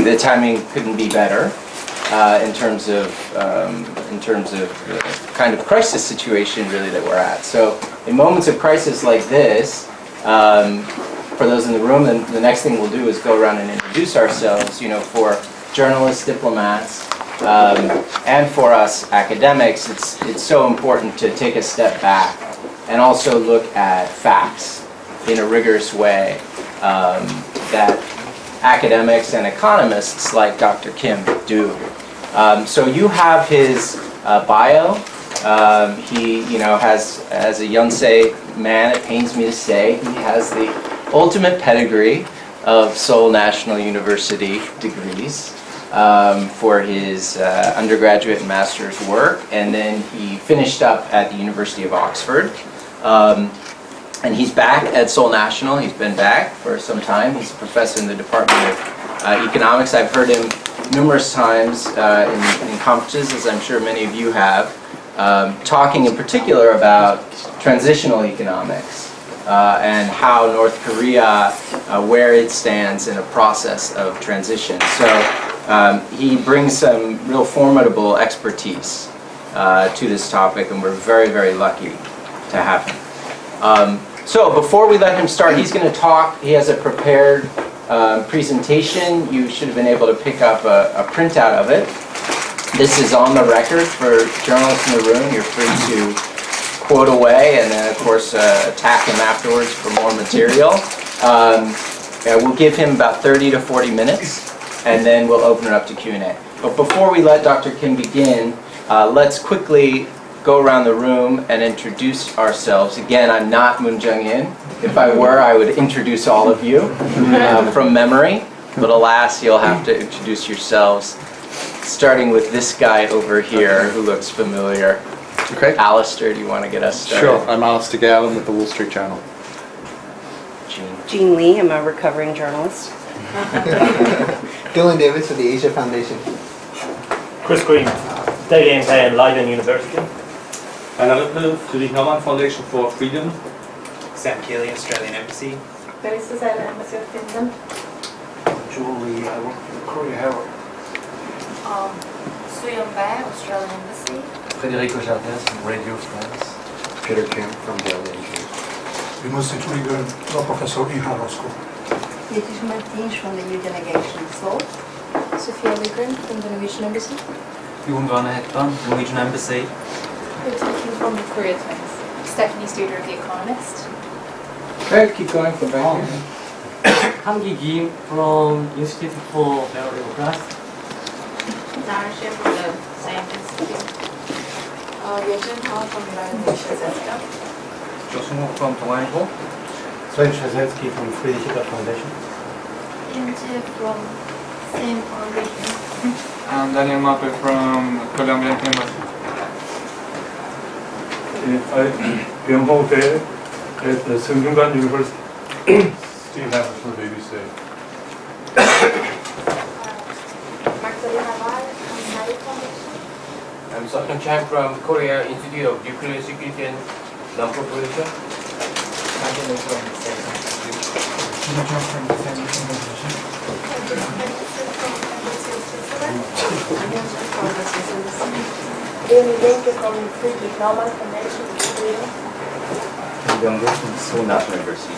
the timing couldn't be better in terms of the kind of crisis situation really that we're at. So in moments of crisis like this, for those in the room, then the next thing we'll do is go around and introduce ourselves. You know, for journalists, diplomats, and for us academics, it's so important to take a step back and also look at facts in a rigorous way that academics and economists like Dr. Kim do. So you have his bio. He, you know, has, as a Yonsei man, it pains me to say, he has the ultimate pedigree of Seoul National University degrees for his undergraduate and master's work, and then he finished up at the University of Oxford. And he's back at Seoul National. He's been back for some time. He's a professor in the Department of Economics. I've heard him numerous times in conferences, as I'm sure many of you have, talking in particular about transitional economics and how North Korea, where it stands in a process of transition. So he brings some real formidable expertise to this topic, and we're very, very lucky to have him. So before we let him start, he's going to talk. He has a prepared presentation. You should have been able to pick up a printout of it. This is on the record for journalists in the room. You're free to quote away and then, of course, attack him afterwards for more material. We'll give him about 30 to 40 minutes, and then we'll open it up to Q&A. But before we let Dr. Kim begin, let's quickly go around the room and introduce ourselves. Again, I'm not Moon Jung-in. If I were, I would introduce all of you from memory. But alas, you'll have to introduce yourselves, starting with this guy over here who looks familiar. Okay. Alistair, do you want to get us started? Sure. I'm Alistair Galen with the Wall Street Journal. Jean Lee, I'm a recovering journalist. Dylan Davis of the Asia Foundation. Chris Green, Daily NK and Leiden University. Anna Rippel, Friedrich Naumann Foundation for Freedom. Sam Keeley, Australian Embassy. Melissa Zell, Embassy of Finland. Julie, I work for the Korea Herald. Suyeon Bae, Australian Embassy. Federico Jardes from Radio France. Peter Kim from Daily NK. University Turingen, law professor in Harvard School. Yetish Martins from the EU delegation in Seoul. Sophia Ligren from the Norwegian Embassy. Jon Werner Hekman, Norwegian Embassy. Taking from the Korea Times. Stephanie Studer of The Economist. Okay, keep going from back here. Hamgi Kim from Institute for Biogeography. Dara Shea from the Science Institute. Yeon from the United Nations. 조승욱 from 동아일보. Sven Szezecki from Friedrich Hitler Foundation. Yente from same origin. And Daniel Mappe from Colombian Embassy. Byung at the Seoul University. Steve Hammers from the BBC. Magdalena Val from the United Foundation. I'm Sutton Chang from Korea Institute of Nuclear Security and Non-Proliferation. Angela from the same institute. From the same organization. Leonie Linke from Friedrich Naumann Foundation in Sweden. Byung from Seoul National University.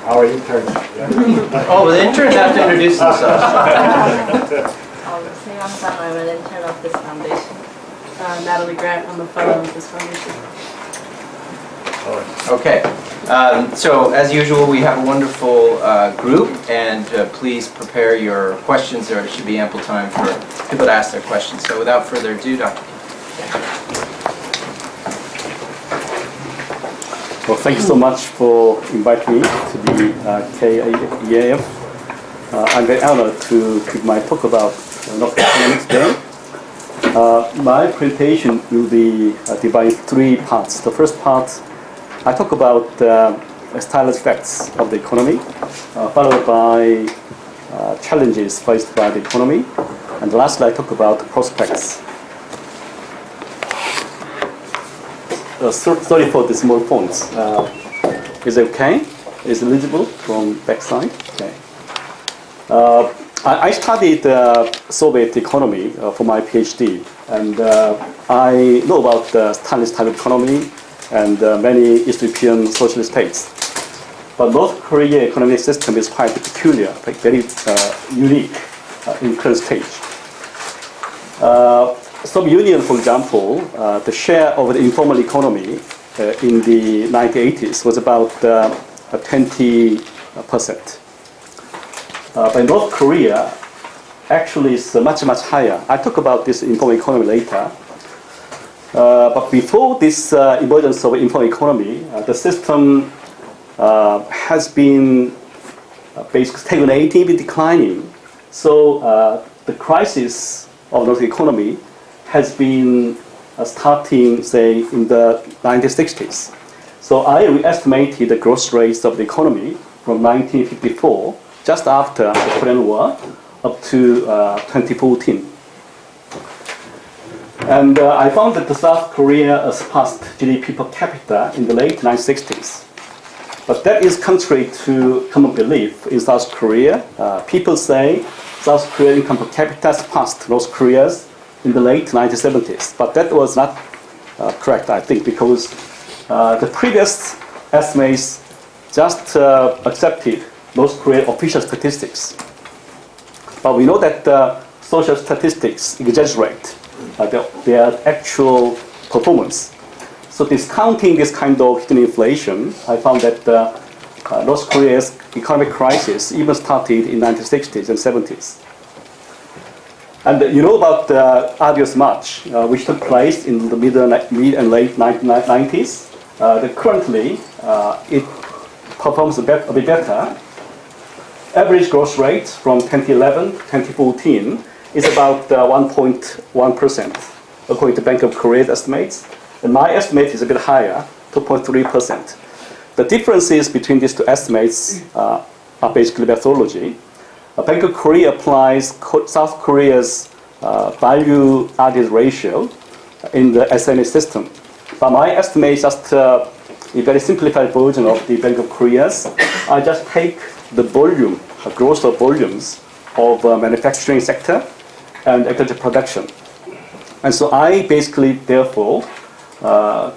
Our intern. Oh, the interns have to introduce themselves. I'm an intern of this foundation. Natalie Grant, I'm a fellow of this foundation. Okay, so as usual, we have a wonderful group, and please prepare your questions. There should be ample time for people to ask their questions. So without further ado, Dr. Well, thank you so much for inviting me to the EAF. I'm very honored to give my talk about North Economics Day. My presentation will be divided in three parts. The first part, I talk about stylish facts of the economy, followed by challenges faced by the economy, and lastly, I talk about prospects. Sorry for the small fonts. Is it okay? Is it legible from backside? Okay. I studied Soviet economy for my PhD, and I know about the Stalinist type of economy and many East European socialist states. But North Korea economic system is quite peculiar, like very unique in current stage. Soviet Union, for example, the share of the informal economy in the 1980s was about 20%. But North Korea actually is much, much higher. I'll talk about this informal economy later. But before this emergence of informal economy, the system has been basically stagnating, been declining. So the crisis of North economy has been starting, say, in the 1960s. So I estimated the growth rates of the economy from 1954, just after the Korean War, up to 2014. And I found that the South Korea surpassed GDP per capita in the late 1960s. But that is contrary to common belief in South Korea. People say South Korean income per capita surpassed North Korea's in the late 1970s. But that was not correct, I think, because the previous estimates just accepted North Korean official statistics. But we know that social statistics exaggerate their actual performance. So discounting this kind of hidden inflation, I found that North Korea's economic crisis even started in 1960s and 70s. And you know about the Arduous March, which took place in the mid and late 1990s. Currently, it performs a bit better. Average growth rate from 2011 to 2014 is about 1.1%, according to Bank of Korea's estimates. And my estimate is a bit higher, 2.3%. The differences between these two estimates are basically methodology. Bank of Korea applies South Korea's value-added ratio in the SMA system. But my estimate is just a very simplified version of the Bank of Korea's. I just take the volume, growth of volumes of manufacturing sector and agriculture production. And so I basically, therefore,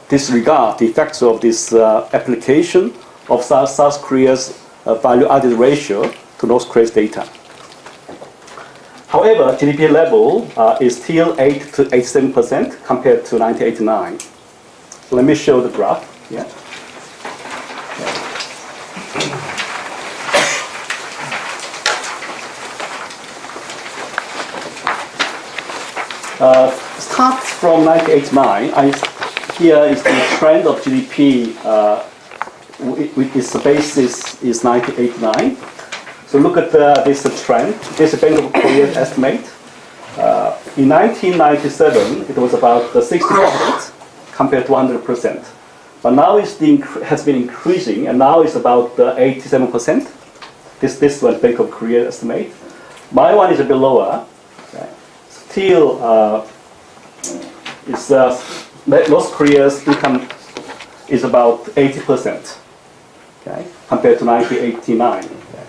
disregard the effects of this application of South Korea's value-added ratio to North Korea's data. However, GDP level is still 8 to 87% compared to 1989. So let me show the graph. Yeah. Start from 1989. Here is the trend of GDP, with its basis is 1989. So look at this trend. This is Bank of Korea's estimate. In 1997, it was about 60% compared to 100%. But now it has been increasing, and now it's about 87%. This one, Bank of Korea estimate. My one is a bit lower. Okay. Still, North Korea's income is about 80%, okay, compared to 1989. Okay.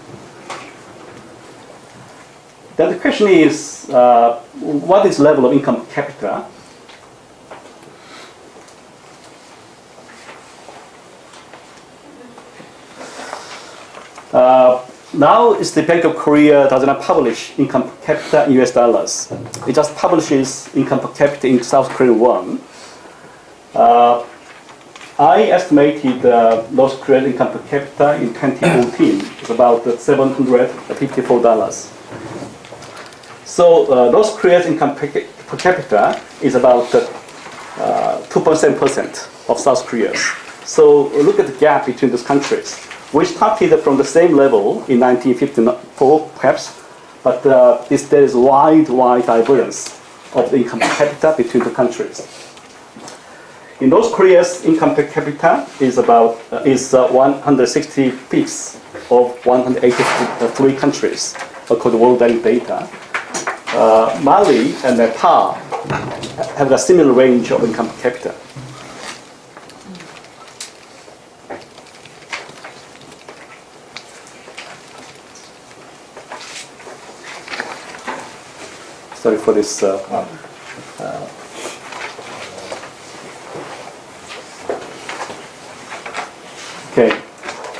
Then the question is, what is the level of income per capita? Now is the Bank of Korea does not publish income per capita in US dollars. It just publishes income per capita in South Korean won. I estimated North Korean income per capita in 2014 is about $754. So North Korea's income per capita is about 2.7% of South Korea's. So look at the gap between these countries. We started from the same level in 1954, perhaps, but there is wide divergence of the income per capita between the countries. In North Korea's income per capita is about 165th of 183 countries, according to World Bank data. Mali and Nepal have a similar range of income per capita. Sorry for this. Okay,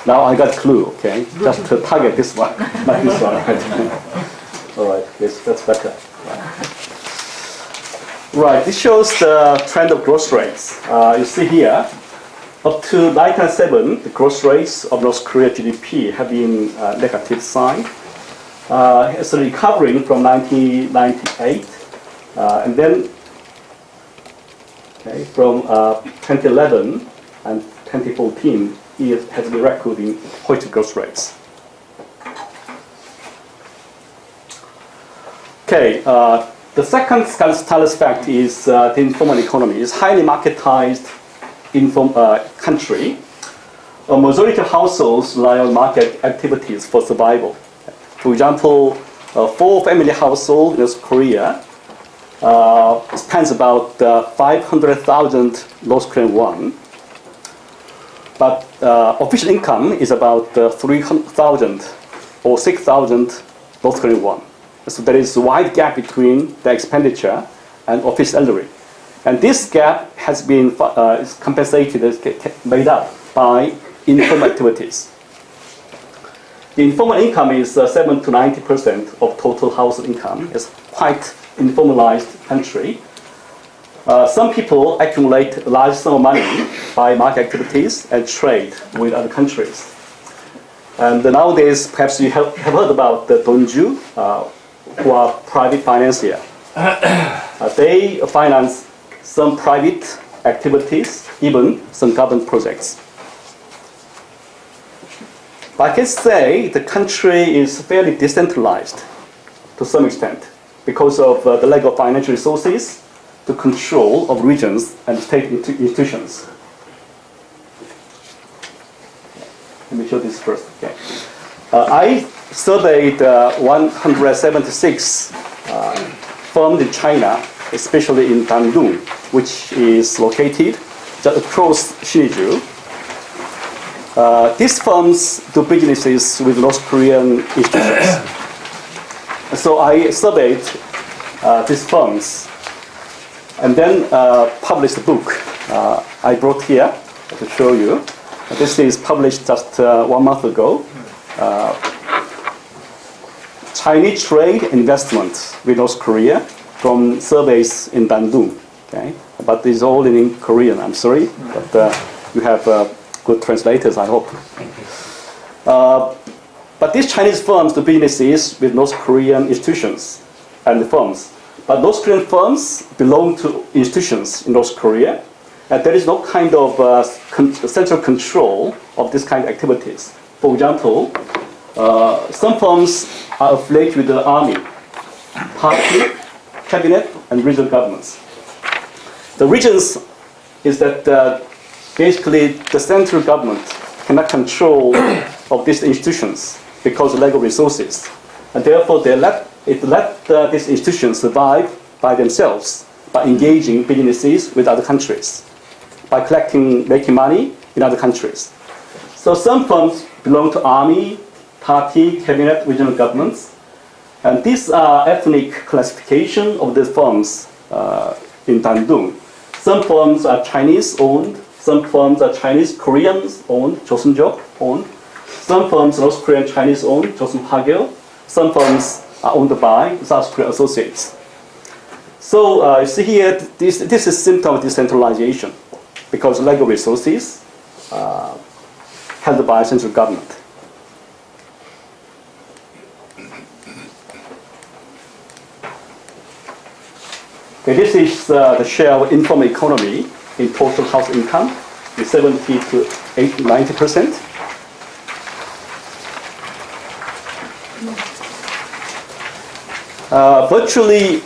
now I got clue. Okay, just to target this one, not this one. All right, yes, that's better. Right, this shows the trend of growth rates. You see here, up to 1997, the growth rates of North Korea GDP have been negative sign. It's recovering from 1998, and then from 2011 and 2014, it has been recording positive growth rates. Okay, the second status fact is the informal economy is highly marketized country. A majority of households rely on market activities for survival. For example, a four-family household in North Korea spends about 500,000 North Korean won, but official income is about 300,000 or 6,000 North Korean won. So there is a wide gap between the expenditure and official salary. And this gap has been compensated, made up by informal activities. The informal income is 7 to 90% of total household income. It's quite informalized country. Some people accumulate a large sum of money by market activities and trade with other countries. And nowadays, perhaps you have heard about the Donju, who are private financier. They finance some private activities, even some government projects. I can say the country is fairly decentralized to some extent because of the lack of financial resources, the control of regions and state institutions. Let me show this first. Okay. I surveyed 176 firms in China, especially in Byung, which is located just across Sinju. These firms do businesses with North Korean institutions. So I surveyed these firms and then published a book I brought here to show you. This is published just 1 month ago. Chinese trade investment with North Korea from surveys in Bandung. Okay? But it's all in Korean, I'm sorry. But you have good translators, I hope. But these Chinese firms do businesses with North Korean institutions and firms. But North Korean firms belong to institutions in North Korea, and there is no kind of central control of this kind of activities. For example, some firms are affiliated with the army, party, cabinet, and regional governments. The reasons is that basically the central government cannot control of these institutions because of lack of resources, and therefore it let these institutions survive by themselves by engaging businesses with other countries, by making money in other countries. So some firms belong to army, party, cabinet, regional governments, and these are ethnic classification of the firms in Bandung. Some firms are Chinese-owned, some firms are Chinese-Koreans-owned, Joseonjok-owned, some firms North Korean Chinese-owned, Joseon Hagyeol, some firms are owned by South Korean associates. So you see here, this is a symptom of decentralization because lack of resources held by central government. Okay, this is the share of informal economy in total house income, is 70 to 90%. Virtually,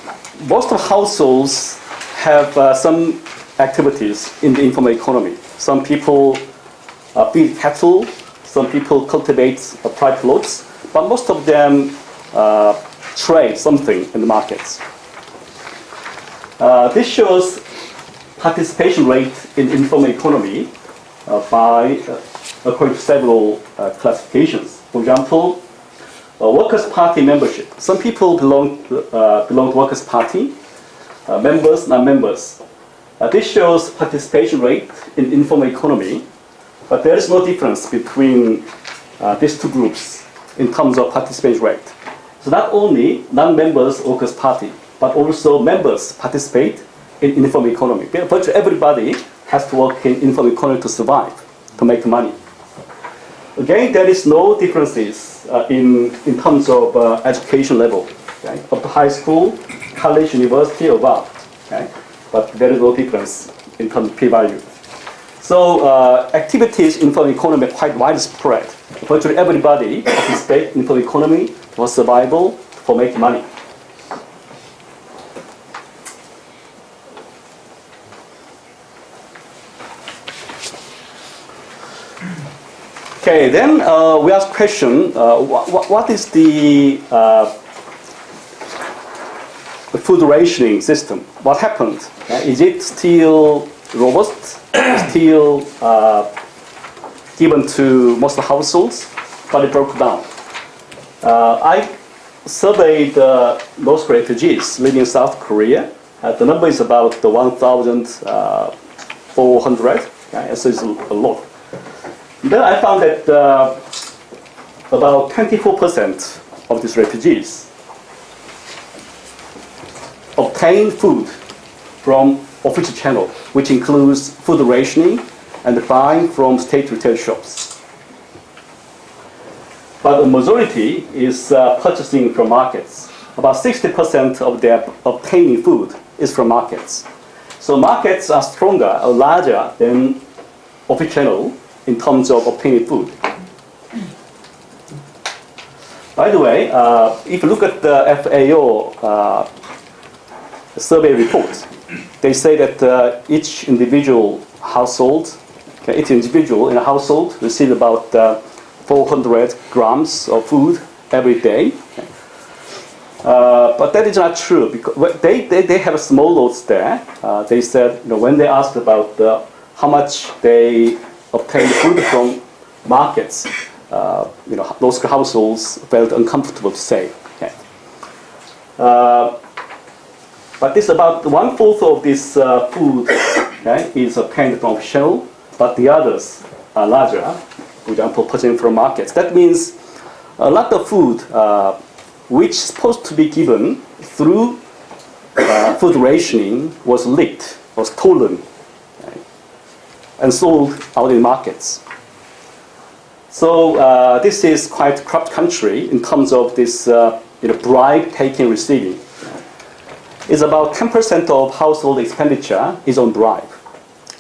most of households have some activities in the informal economy. Some people feed cattle, some people cultivate private lots, but most of them trade something in the markets. This shows participation rate in informal economy according to several classifications. For example, Workers' Party membership. Some people belong to Workers' Party, members, non-members. This shows participation rate in informal economy, but there is no difference between these two groups in terms of participation rate. So not only non-members Workers' Party, but also members participate in informal economy. Virtually everybody has to work in informal economy to survive, to make money. Again, there is no differences in terms of education level, okay? Up to high school, college, university, above. Okay? But there is no difference in terms of p-value. So activities in informal economy are quite widespread. Virtually everybody participates in informal economy for survival, for making money. Okay, then we ask question, what is the food rationing system? What happened? Is it still robust? Still given to most households? But it broke down. I surveyed those refugees living in South Korea. The number is about 1,400. Okay, so it's a lot. Then I found that about 24% of these refugees obtain food from official channel, which includes food rationing and buying from state retail shops. But the majority is purchasing from markets. About 60% of their obtaining food is from markets. So markets are stronger or larger than official channel in terms of obtaining food. By the way, if you look at the FAO survey report, they say that each individual household, each individual in a household receives about 400 grams of food every day. But that is not true because they have small notes there. They said, when they asked about how much they obtain food from markets, those households felt uncomfortable to say. Okay. But this about 1/4 of this food is obtained from official, but the others are larger. For example, purchasing from markets. That means a lot of food which is supposed to be given through food rationing was leaked, was stolen, and sold out in markets. So this is quite corrupt country in terms of this bribe taking, receiving. It's about 10% of household expenditure is on bribe.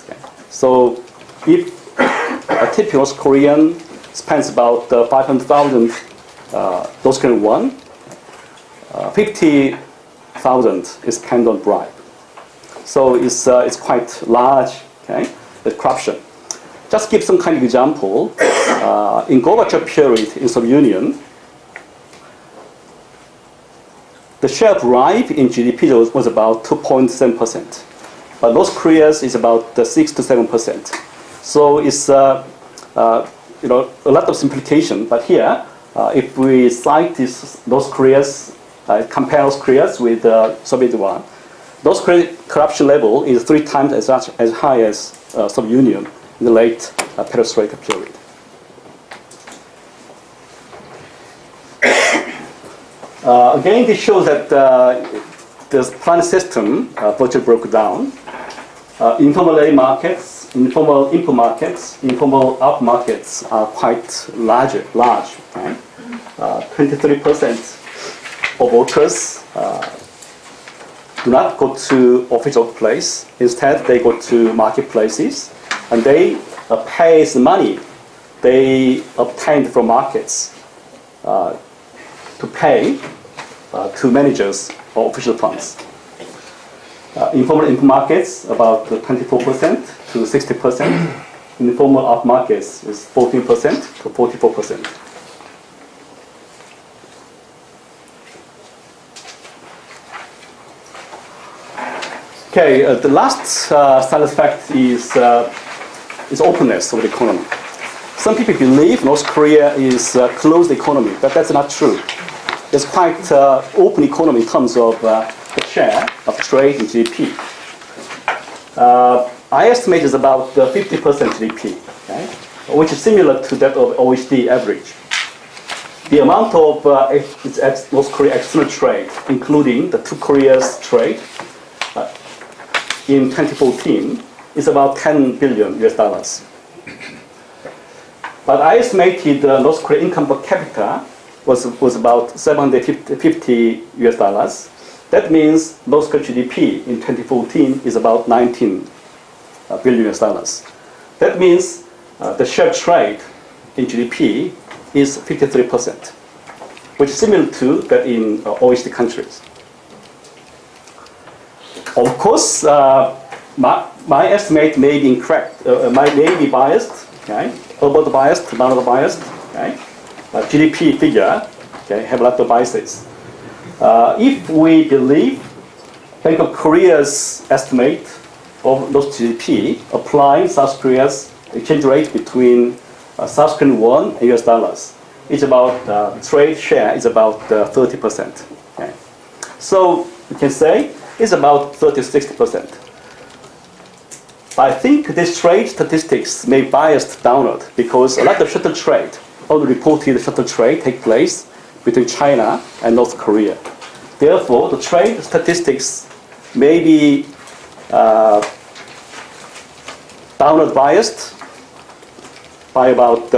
Okay. So if a typical Korean spends about 500,000 those kind of won, 50,000 is spent on bribe. So it's quite large. Okay. The corruption. Just give some kind of example. In Gorbachev period in Soviet Union, the share of bribe in GDP was about 2.7%, but North Korea's is about 6 to 7%. So it's a lot of simplification. But here, if we cite North Korea's, compare North Korea's with Soviet one, North Korea's corruption level is 3 times as high as Soviet Union in the late perestroika period. Again, this shows that the planning system virtually broke down. Informal labor markets, informal input markets, informal out markets are quite large. Okay? 23% of workers do not go to official place. Instead, they go to marketplaces, and they pay the money they obtained from markets to pay to managers or official funds. Informal input markets about 24% to 60%. Informal out markets is 14% to 44%. Okay, the last silent fact is openness of the economy. some people believe North Korea is a closed economy, but that's not true. It's quite open economy in terms of the share of trade in GDP. I estimate it's about 50% GDP, okay? Which is similar to that of OECD average. The amount of North Korea external trade, including the two Koreas trade, in 2014 is about $10 billion US. But I estimated North Korea income per capita was about $750 US. That means North Korea GDP in 2014 is about $19 billion US. That means the share trade in GDP is 53%, which is similar to that in OECD countries. Of course, my estimate may be incorrect, may be biased, okay? About biased, not biased, okay? GDP figure, okay, have a lot of biases. If we believe Bank of Korea's estimate of those GDP, applying South Korea's exchange rate between South Korean won and US dollars, it's about trade share is about 30%. Okay? So we can say it's about 30-60%. I think these trade statistics may bias downward because a lot of shuttle trade, all the reported shuttle trade take place between China and North Korea. Therefore, the trade statistics may be downward biased by about,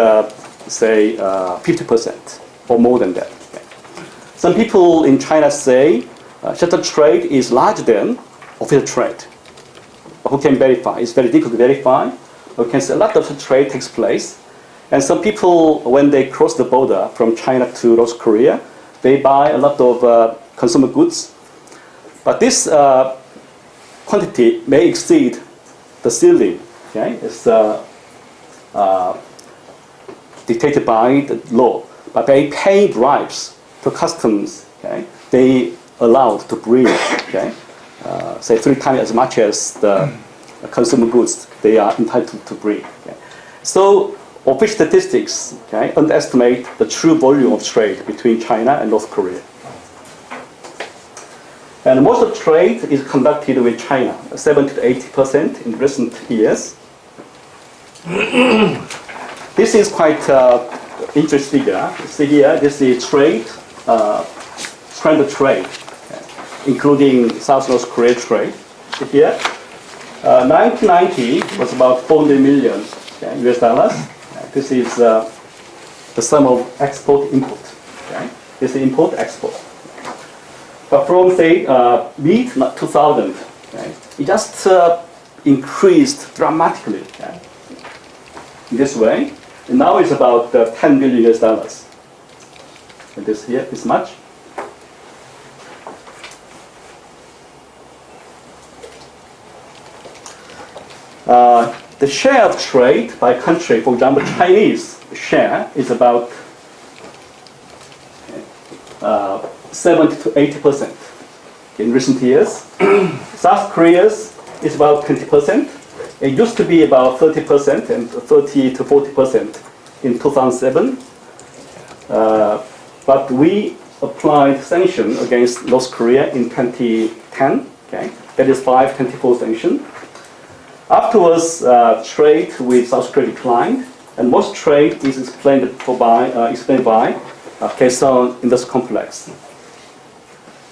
say, 50% or more than that. Okay. Some people in China say shuttle trade is larger than official trade. Who can verify? It's very difficult to verify. We can say a lot of trade takes place. And some people, when they cross the border from China to North Korea, they buy a lot of consumer goods. But this quantity may exceed the ceiling. Okay? It's dictated by the law. But they pay bribes to customs. Okay? They allowed to bring, okay? Say 3 times as much as the consumer goods they are entitled to bring. Okay? So official statistics, okay, underestimate the true volume of trade between China and North Korea. And most of trade is conducted with China, 70 to 80% in recent years. This is quite interesting figure. See here, this is trade, trend of trade, okay, including South North Korea trade. See here, 1990 was about 400 million okay, US dollars. This is the sum of export import. Okay? This is import export. But from say mid 2000, okay, it just increased dramatically. Okay? In this way, and now it's about 10 billion US dollars. And this here is much. The share of trade by country, for example, Chinese share is about 70 to 80% in recent years. South Korea's is about 20%. It used to be about 30% and 30 to 40% in 2007. But we applied sanction against North Korea in 2010. Okay? That is 524 sanction. Afterwards, trade with South Korea declined, and most trade is explained by Kaesong Industrial Complex.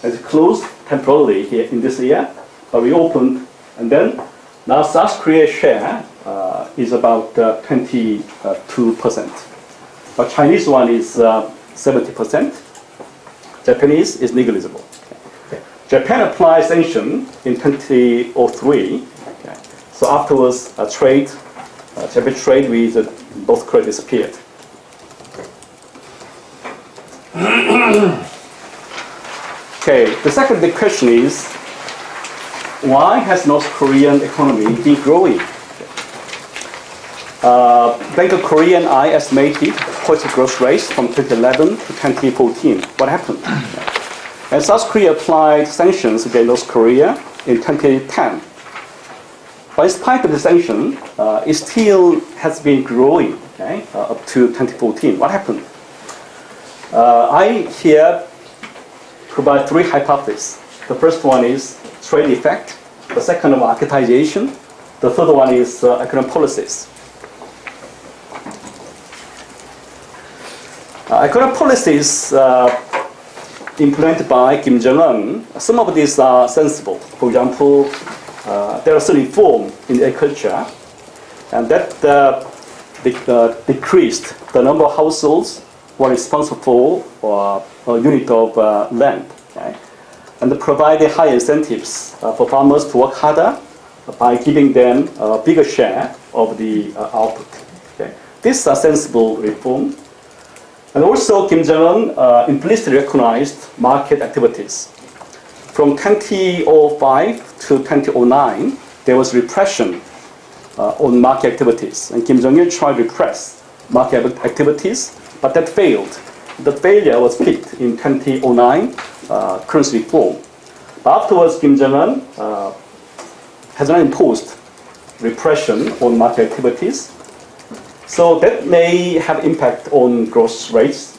It's closed temporarily here in this year, but reopened, and then now South Korea's share is about 22%. But Chinese one is 70%. Japanese is negligible. Okay. Japan applied sanction in 2003. So afterwards, Japanese trade with North Korea disappeared. Okay, the second big question is, why has North Korean economy been growing? Bank of Korea and I estimated positive growth rates from 2011 to 2014. What happened? And South Korea applied sanctions against North Korea in 2010. But in spite of the sanction, it still has been growing, okay, up to 2014. What happened? I here provide three hypotheses. The first one is trade effect. The second one, marketization. The third one is economic policies. Economic policies implemented by Kim Jong-un, some of these are sensible. For example, there are certain reform in agriculture, and that decreased the number of households who are responsible for a unit of land, okay? And provided higher incentives for farmers to work harder by giving them a bigger share of the output. Okay? This is a sensible reform. And also, Kim Jong-un implicitly recognized market activities. From 2005 to 2009, there was repression on market activities, and Kim Jong-il tried to repress market activities, but that failed. The failure was picked in 2009 currency reform. But afterwards, Kim Jong-un has not imposed repression on market activities. So that may have impact on growth rates.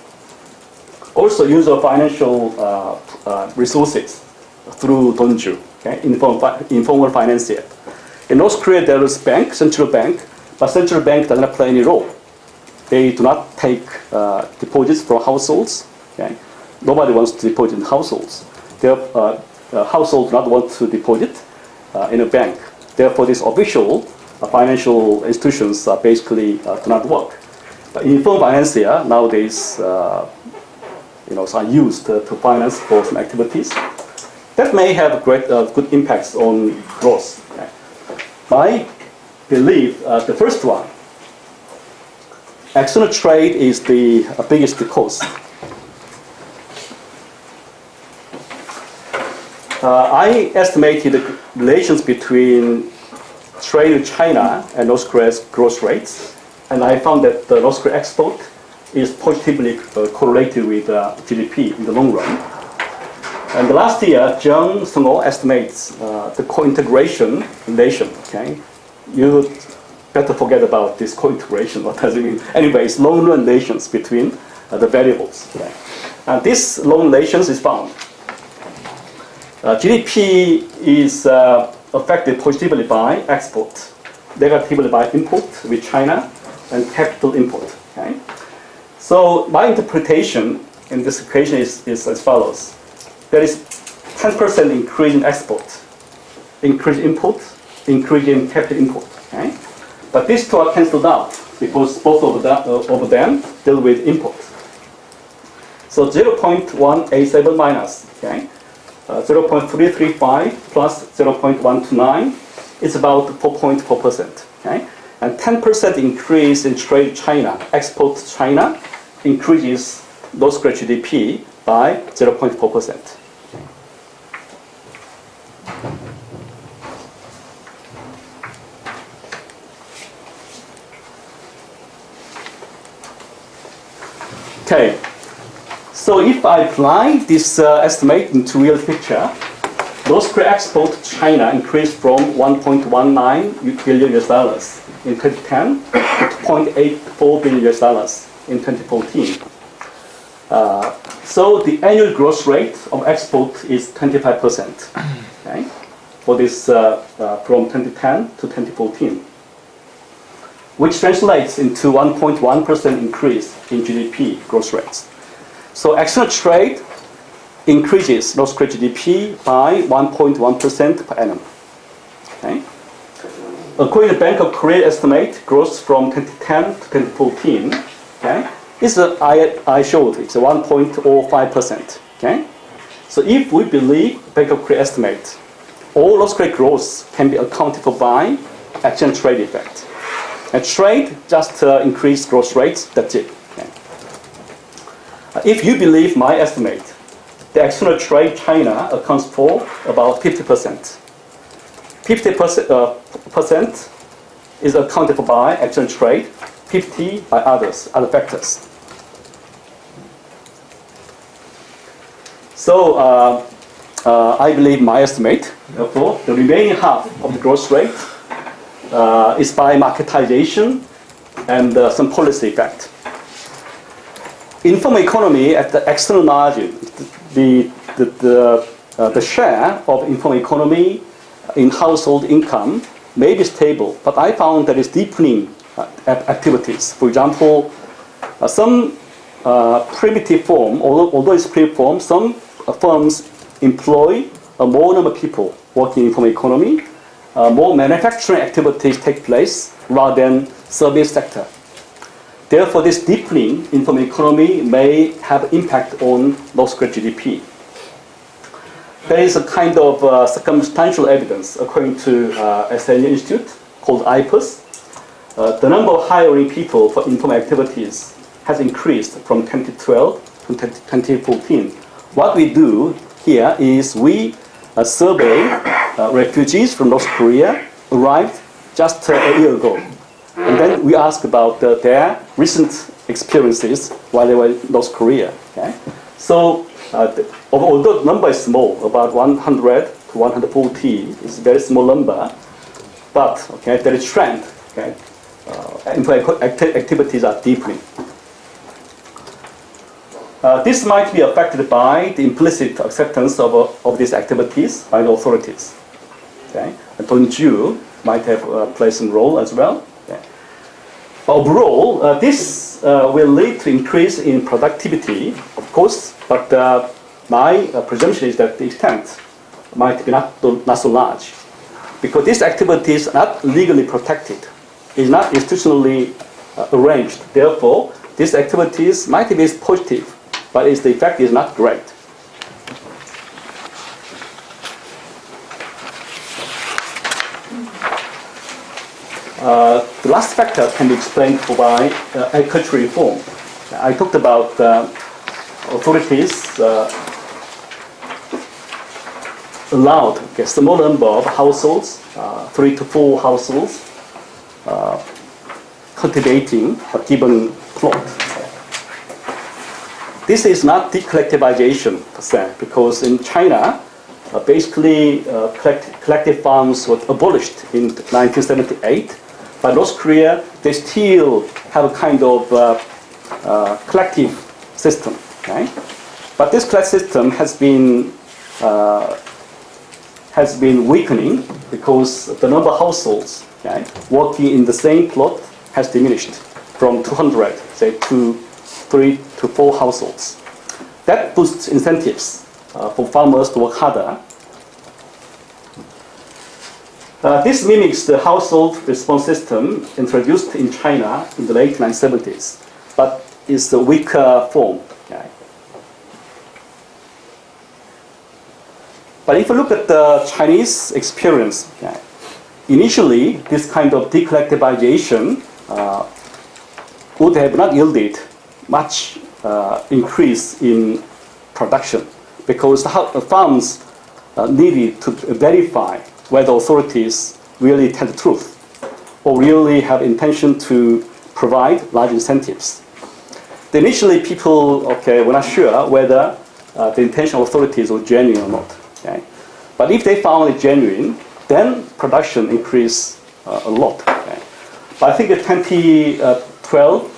Also, use of financial resources through donju, okay, informal financier. In North Korea, there is bank, central bank, but central bank does not play any role. They do not take deposits from households. Okay? Nobody wants to deposit in households. Their households do not want to deposit in a bank. Therefore, this official financial institutions basically do not work. But informal financier nowadays, are used to finance for some activities. That may have great good impacts on growth. Okay? I believe the first one, external trade is the biggest cause. I estimated the relations between trade with China and North Korea's growth rates, and I found that the North Korea export is positively correlated with GDP in the long run. And last year, Byung estimates the co-integration relation. Okay, you better forget about this co-integration. What does it mean? Anyway, it's long-run relations between the variables. Okay? And this long relations is found. GDP is affected positively by export, negatively by import with China, and capital import. Okay? So my interpretation in this equation is as follows. There is 10% increase in export, increase in import, increase in capital import. Okay? But these two are cancelled out because both of them deal with import. So 0.187 minus, okay? 0.335 plus 0.129 is about 4.4%. Okay? And 10% increase in trade China, export to China, increases North Korea GDP by 0.4%. Okay, so if I apply this estimate into real picture, North Korea export to China increased from 1.19 billion US dollars in 2010 to 0.84 billion US dollars in 2014. So the annual growth rate of export is 25%. Okay, for this from 2010 to 2014. Which translates into 1.1% increase in GDP growth rates. So external trade increases North Korea GDP by 1.1% per annum. Okay? According to Bank of Korea estimate, growth from 2010 to 2014, okay, I showed it's 1.05%. Okay? So if we believe Bank of Korea estimate, all North Korea growth can be accounted for by exchange trade effect. And trade just increase growth rates, that's it. Okay. If you believe my estimate, the external trade China accounts for about 50%. 50% is accounted for by exchange trade, 50% by other factors. So I believe my estimate, therefore, the remaining half of the growth rate is by marketization and some policy effect. Informal economy at the external margin, the share of informal economy in household income may be stable, but I found that it's deepening activities. For example, some primitive form, although it's primitive form, some firms employ more number of people working in informal economy. More manufacturing activities take place rather than service sector. Therefore, this deepening informal economy may have impact on North Korean GDP. There is a kind of circumstantial evidence according to SNU Institute called IPUS. The number of hiring people for informal activities has increased from 2012 to 2014. What we do here is we survey refugees from North Korea arrived just a year ago. And then we ask about their recent experiences while they were in North Korea. Okay? So, although the number is small, about 100 to 140 is a very small number, but okay, there is trend. Okay? Activities are deepening. This might be affected by the implicit acceptance of these activities by the authorities. Okay? And Donju might have played some role as well. Okay? Overall, this will lead to increase in productivity, of course, but my presumption is that the extent might be not so large, because these activities are not legally protected, is not institutionally arranged. Therefore, these activities might be positive, but the effect is not great. The last factor can be explained by agricultural reform. I talked about authorities allowed a small number of households, 3 to 4 households, cultivating a given plot. This is not decollectivization per se, because in China, basically collective farms were abolished in 1978. But North Korea, they still have a kind of collective system. Okay? But this collective system has been weakening because the number of households working in the same plot has diminished from 200, say, to 3 to 4 households. That boosts incentives for farmers to work harder. This mimics the household response system introduced in China in the late 1970s, but is a weaker form. Okay. But if you look at the Chinese experience, okay, initially this kind of decollectivization would have not yielded much increase in production, because the farms needed to verify whether authorities really tell the truth or really have intention to provide large incentives. Initially, people were not sure whether the intention of authorities was genuine or not. Okay? But if they found it genuine, then production increased a lot. Okay? But I think in 2012,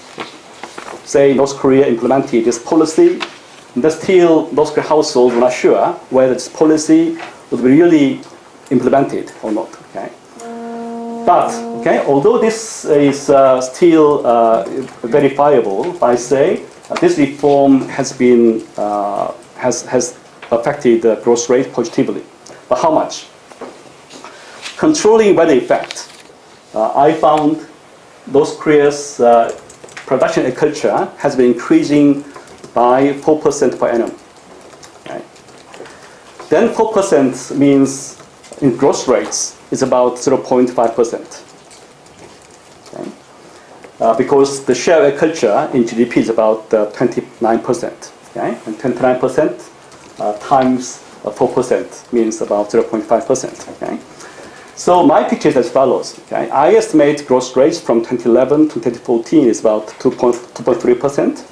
say North Korea implemented this policy, and still North Korean households were not sure whether this policy would be really implemented or not. Okay? But although this is still verifiable, I say this reform has been has affected the growth rate positively. But how much? Controlling weather effect, I found North Korea's production agriculture has been increasing by 4% per annum. Okay? Then 4% means in growth rates is about 0.5%. Okay? Because the share of agriculture in GDP is about 29%. Okay? And 29% times 4% means about 0.5%. Okay? So my picture is as follows. Okay? I estimate growth rates from 2011 to 2014 is about 2.3%.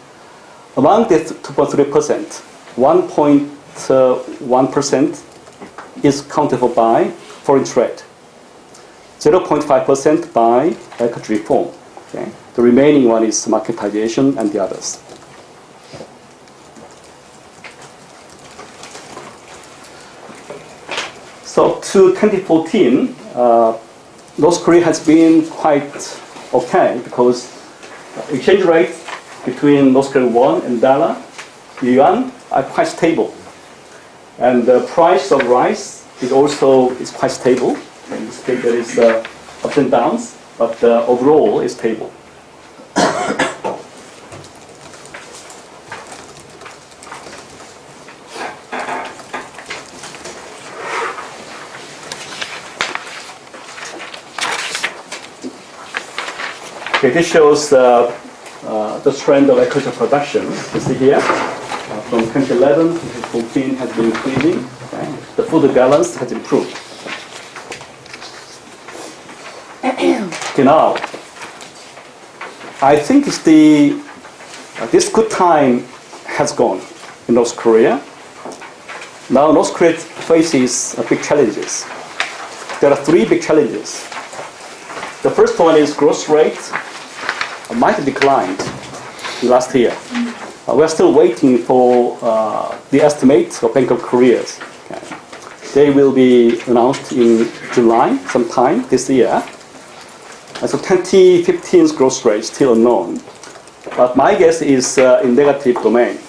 Among this 2.3%, 1.1% is accounted for by foreign trade. 0.5% by agriculture reform. Okay? The remaining one is marketization and the others. So up to 2014, North Korea has been quite okay because exchange rate between North Korean won and dollar, yuan, are quite stable. And the price of rice is also quite stable. In this case, there is ups and downs, but overall it's stable. Okay, this shows the trend of agricultural production. You see here, from 2011 to 2014 has been increasing. Okay? The food balance has improved. Okay, now, I think this good time has gone in North Korea. Now North Korea faces big challenges. There are three big challenges. The first one is growth rate might declined last year. We are still waiting for the estimate of Bank of Korea. Okay. They will be announced in July sometime this year. And so 2015's growth rate is still unknown. But my guess is in negative domain.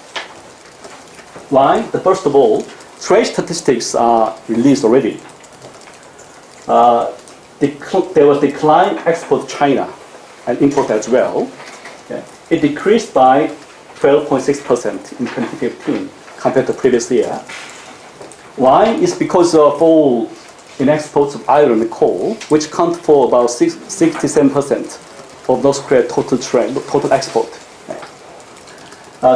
Why? First of all, trade statistics are released already. There was decline export to China and import as well. Okay. It decreased by 12.6% in 2015 compared to previous year. Why? It's because of fall in exports of iron and coal, which account for about 67% of North Korea's total export. Okay.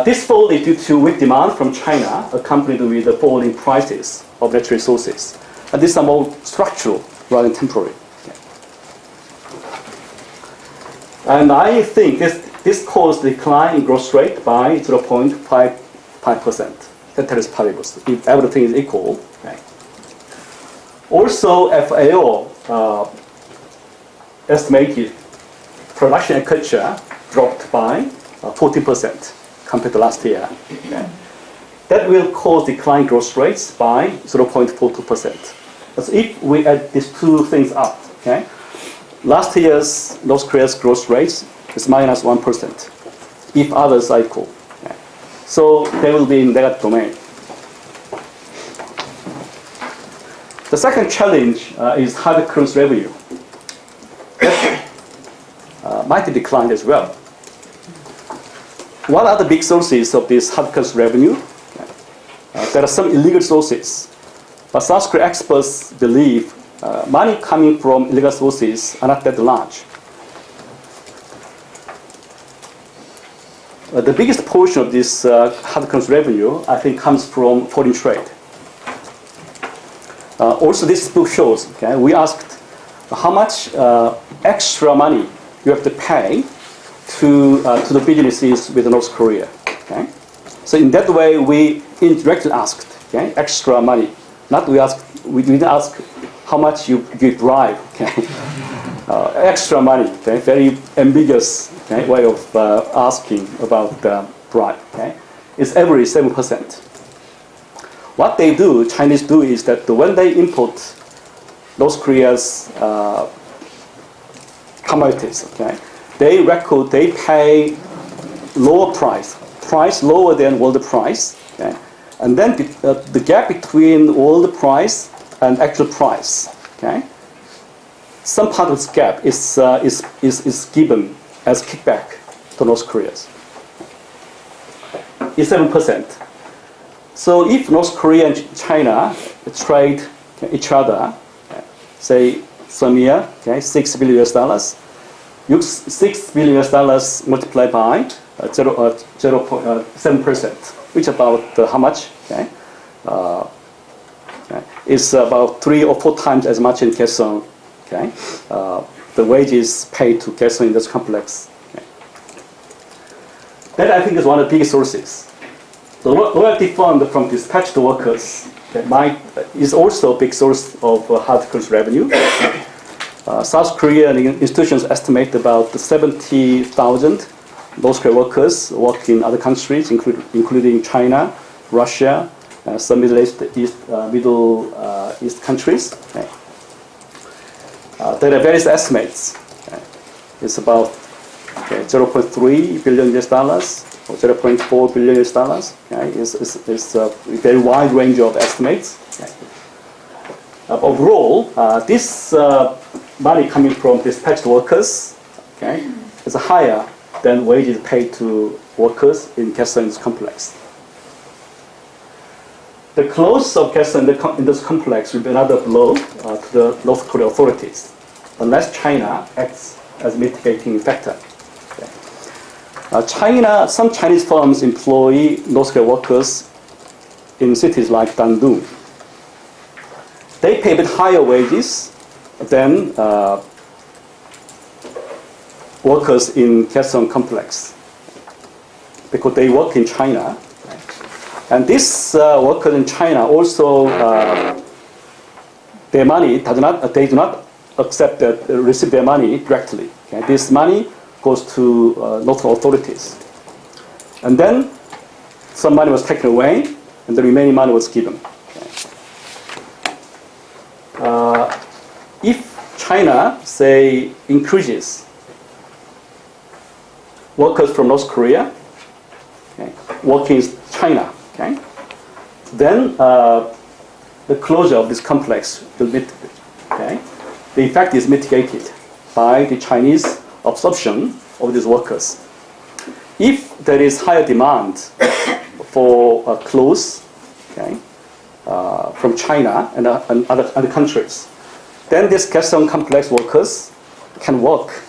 This fall is due to weak demand from China, accompanied with the falling prices of natural resources. And these are more structural rather than temporary. And I think this caused a decline in growth rate by 0.55%. That is paribus, if everything is equal. Okay. Also, FAO estimated production agriculture dropped by 14% compared to last year. Okay. That will cause decline growth rates by 0.42%. So if we add these two things up, okay, last year's North Korea's growth rate is minus 1%, if others are equal. Okay. So they will be in that domain. The second challenge is hard currency revenue. Might decline as well. What are the big sources of this hard currency revenue? There are some illegal sources, but South Korean experts believe money coming from illegal sources are not that large. The biggest portion of this hard currency revenue, I think, comes from foreign trade. Also, this book shows, okay, we asked how much extra money you have to pay to the businesses with North Korea. Okay? So in that way, we indirectly asked, okay, extra money. We didn't ask how much you bribe. Okay? Extra money. Okay? Very ambiguous, okay, way of asking about bribe. Okay? It's every 7%. What they do, Chinese do, is that when they import North Korea's commodities, okay, they pay lower price lower than world price, okay, and then the gap between world price and actual price, okay, some part of this gap is given as kickback to North Korea. It's 7%. So if North Korea and China trade each other, say some year, okay, $6 billion, $6 billion multiplied by 0.7%, which about how much? Okay, it's about 3 or 4 times as much in Kaesong. Okay, the wages paid to Kaesong industry complex. Okay. That I think is one of the biggest sources. The royalty fund from dispatched workers is also a big source of hard currency revenue. South Korean institutions estimate about 70,000 North Korean workers work in other countries, including China, Russia, some Middle East countries. Okay. There are various estimates. Okay. It's about 0.3 billion US dollars or 0.4 billion US dollars. Okay. It's a very wide range of estimates. Okay. Overall, this money coming from dispatched workers, okay, is higher than wages paid to workers in Kaesong complex. The close of Kaesong in this complex will be another blow to the North Korean authorities, unless China acts as mitigating factor. Okay. Some Chinese firms employ North Korean workers in cities like Dandong. They pay a bit higher wages than workers in Kaesong complex because they work in China. And these workers in China also, their money they do not accept that receive their money directly. Okay? This money goes to local authorities. And then some money was taken away and the remaining money was given. If China, say, increases workers from North Korea, okay, working in China, okay, then the closure of this complex will be, okay, the effect is mitigated by the Chinese absorption of these workers. If there is higher demand for clothes, okay, from China and other countries, then these Kaesong complex workers can work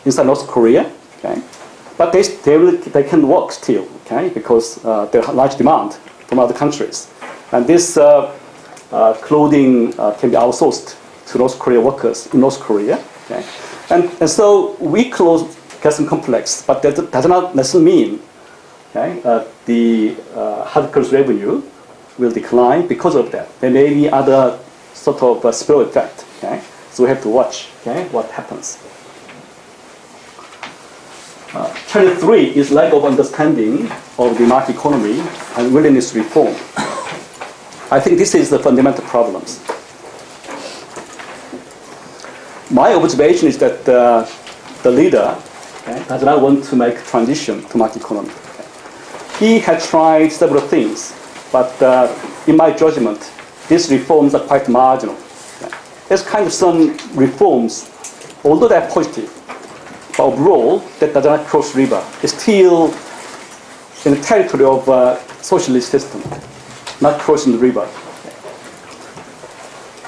inside North Korea, okay? But they can work still, okay? Because there are large demand from other countries, and this clothing can be outsourced to North Korea workers in North Korea, okay? And so we close Kaesong complex, but that does not necessarily mean, okay, the hardcore revenue will decline because of that. There may be other sort of spill effect. Okay, so we have to watch, okay, what happens. Challenge 3 is lack of understanding of the market economy and willingness to reform. I think this is the fundamental problems. My observation is that the leader, okay, does not want to make transition to market economy. Okay. He had tried several things, but in my judgment, these reforms are quite marginal. Okay. There's kind of some reforms, although they're positive, but overall, that does not cross river. It's still in the territory of socialist system, not crossing the river. Okay.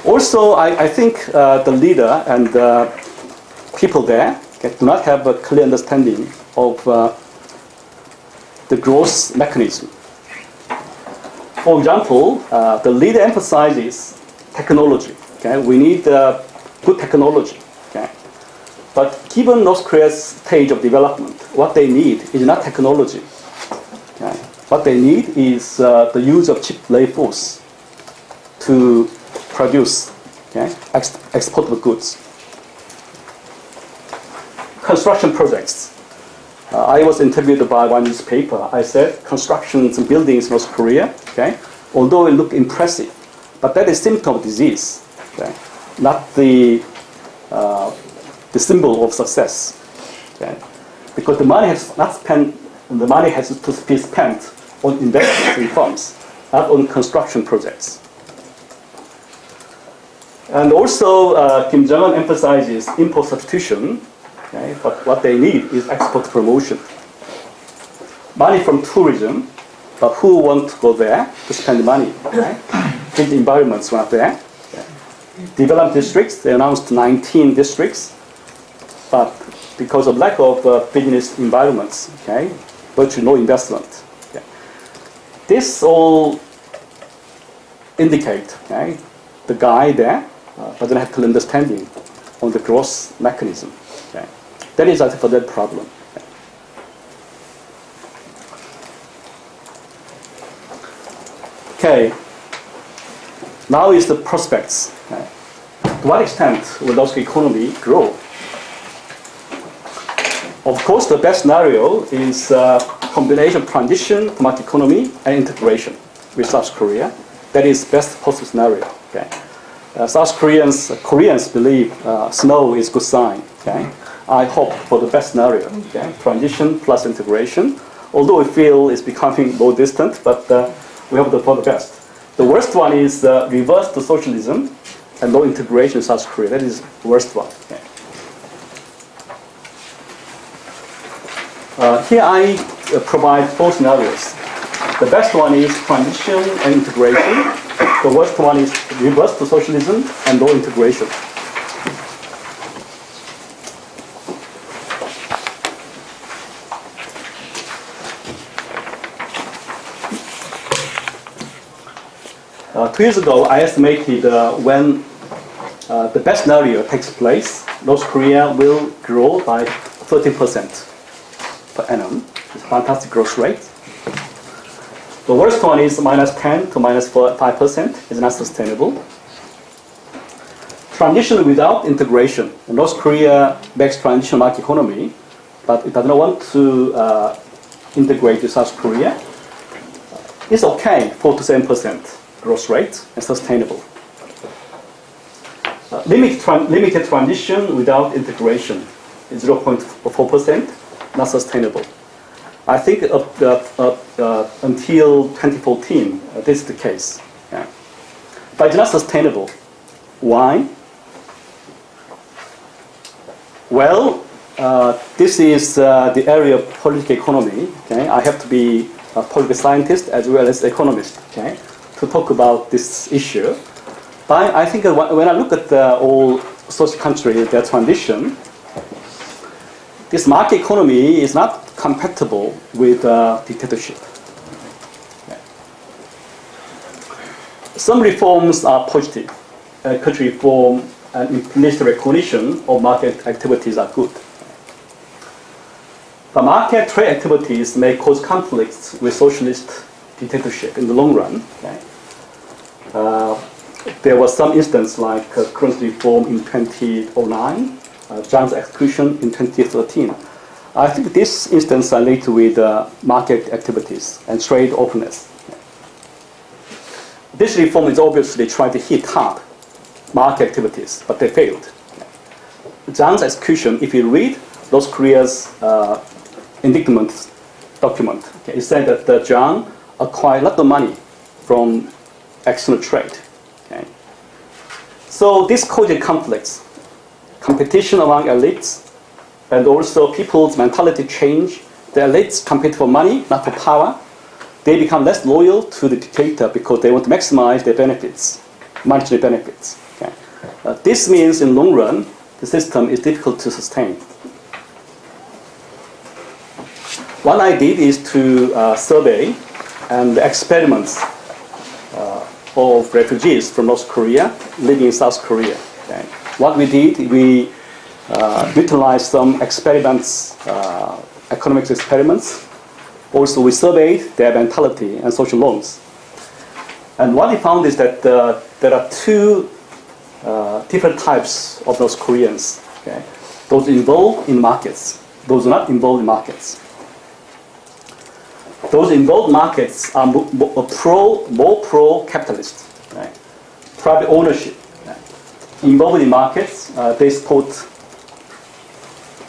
Also, I think the leader and people there, okay, do not have a clear understanding of the growth mechanism. For example, the leader emphasizes technology. Okay, we need good technology. Okay, but given North Korea's stage of development, what they need is not technology. Okay, what they need is the use of cheap labor force to produce, okay, exportable goods. Construction projects. I was interviewed by one newspaper. I said constructions and buildings in North Korea, okay, although it look impressive, but that is symptom of disease, okay, not the symbol of success, okay, because the money has not spent. The money has to be spent on investments in firms, not on construction projects. And also, Kim Jong-un emphasizes import substitution. Okay, but what they need is export promotion. Money from tourism, but who want to go there to spend money? Okay? Big environments were not there. Okay. Development districts, they announced 19 districts, but because of lack of business environments, okay, virtually no investment. Okay. This all indicate, okay, the guy there doesn't have clear understanding on the growth mechanism. Okay. That is, I think, for that problem. Okay. Now is the prospects. Okay. to what extent will North Korean economy grow? Of course, the best scenario is a combination of transition to market economy and integration with South Korea. That is best possible scenario. Okay? South Koreans believe snow is good sign. Okay? I hope for the best scenario. Okay? Transition plus integration. Although we feel it's becoming more distant, but we hope for the best. The worst one is reverse to socialism and no integration in South Korea. That is the worst one. Okay? Here I provide four scenarios. The best one is transition and integration. The worst one is reverse to socialism and no integration. Two years ago, I estimated when the best scenario takes place, North Korea will grow by 30% per annum. It's a fantastic growth rate. The worst one is -10 to -5%. It's not sustainable. Transition without integration. North Korea makes transition market economy, but it does not want to integrate with South Korea. It's okay, 4 to 7% growth rate and sustainable. Limited transition without integration is 0.4%, not sustainable. I think until 2014, this is the case. Yeah. But it's not sustainable. Why? Well, this is the area of political economy. Okay? I have to be a political scientist as well as economist, okay, to talk about this issue. But I think when I look at all social countries, their transition, this market economy is not compatible with dictatorship. Okay. Some reforms are positive. Country reform and implicit recognition of market activities are good. The market trade activities may cause conflicts with socialist dictatorship in the long run. Okay. There was some instance like currency reform in 2009, Zhang's execution in 2013. I think this instance are linked with market activities and trade openness. This reform is obviously trying to hit hard market activities, but they failed. Zhang's execution, if you read North Korea's indictment document, okay, it said that Zhang acquired a lot of money from external trade. Okay. So this caused conflicts, competition among elites, and also people's mentality change. The elites compete for money, not for power. They become less loyal to the dictator because they want to maximize their benefits, monetary benefits. Okay. This means in the long run, the system is difficult to sustain. What I did is to survey and experiments of refugees from North Korea living in South Korea. Okay. What we did, we utilized some experiments, economics experiments. Also, we surveyed their mentality and social norms. And what we found is that there are two different types of those Koreans. Okay? Those involved in markets, those not involved in markets. Those involved markets are more pro-capitalist, right? Private ownership. Right? Involved in markets, they support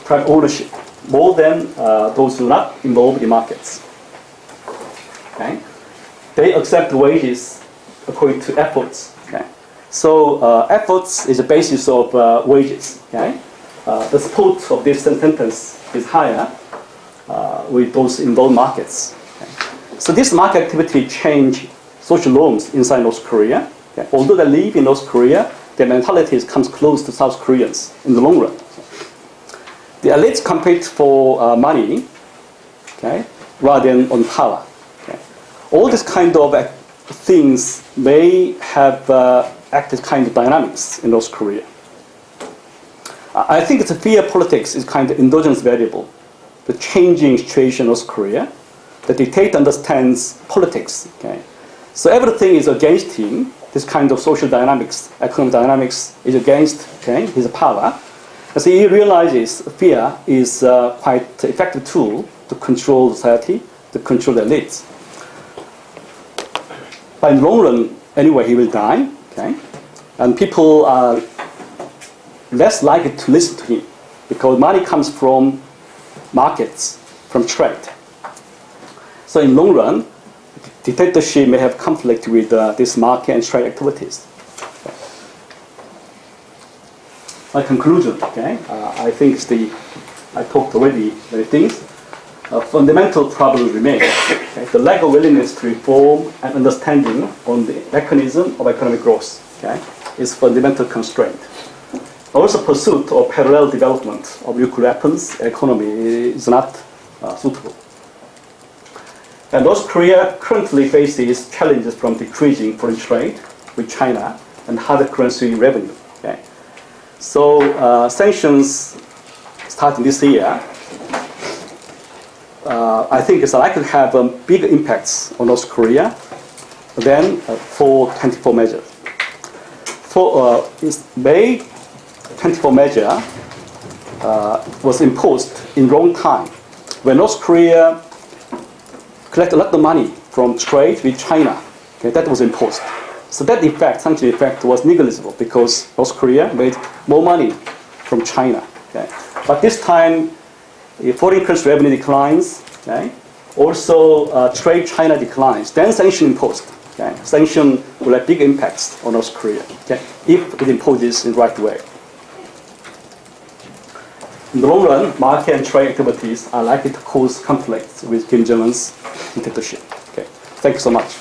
private ownership more than those who are not involved in markets. Okay? They accept wages according to efforts. Okay? So efforts is the basis of wages. Okay? The support of this sentence is higher with those involved markets. Okay? So this market activity change social norms inside North Korea. Okay? Although they live in North Korea, their mentality comes close to South Koreans in the long run. The elites compete for money, okay, rather than on power. Okay. All these kind of things may have acted kind of dynamics in North Korea. I think the fear politics is kind of endogenous variable, the changing situation in North Korea. The dictator understands politics. Okay. So everything is against him. this kind of social dynamics, economic dynamics is against his power. And so he realizes fear is quite an effective tool to control society, to control the elites. But in the long run, anyway, he will die. And people are less likely to listen to him because money comes from markets, from trade. So in the long run, dictatorship may have conflict with this market and trade activities. My conclusion, I think I talked already many things. A fundamental problem remains. The lack of willingness to reform and understanding on the mechanism of economic growth is fundamental constraint. Also, pursuit of parallel development of nuclear weapons economy is not suitable. And North Korea currently faces challenges from decreasing foreign trade with China and hard currency revenue. So sanctions starting this year, I think it's likely to have bigger impacts on North Korea than 424 measures. For May 24 measure was imposed in wrong time when North Korea collected a lot of money from trade with China. That was imposed. So that effect, sanction effect, was negligible because North Korea made more money from China. But this time, foreign currency revenue declines. Also, trade China declines. Then sanction imposed. Sanction will have big impacts on North Korea if it imposes in the right way. In the long run, market and trade activities are likely to cause conflicts with Kim Jong-un's dictatorship. Thank you so much.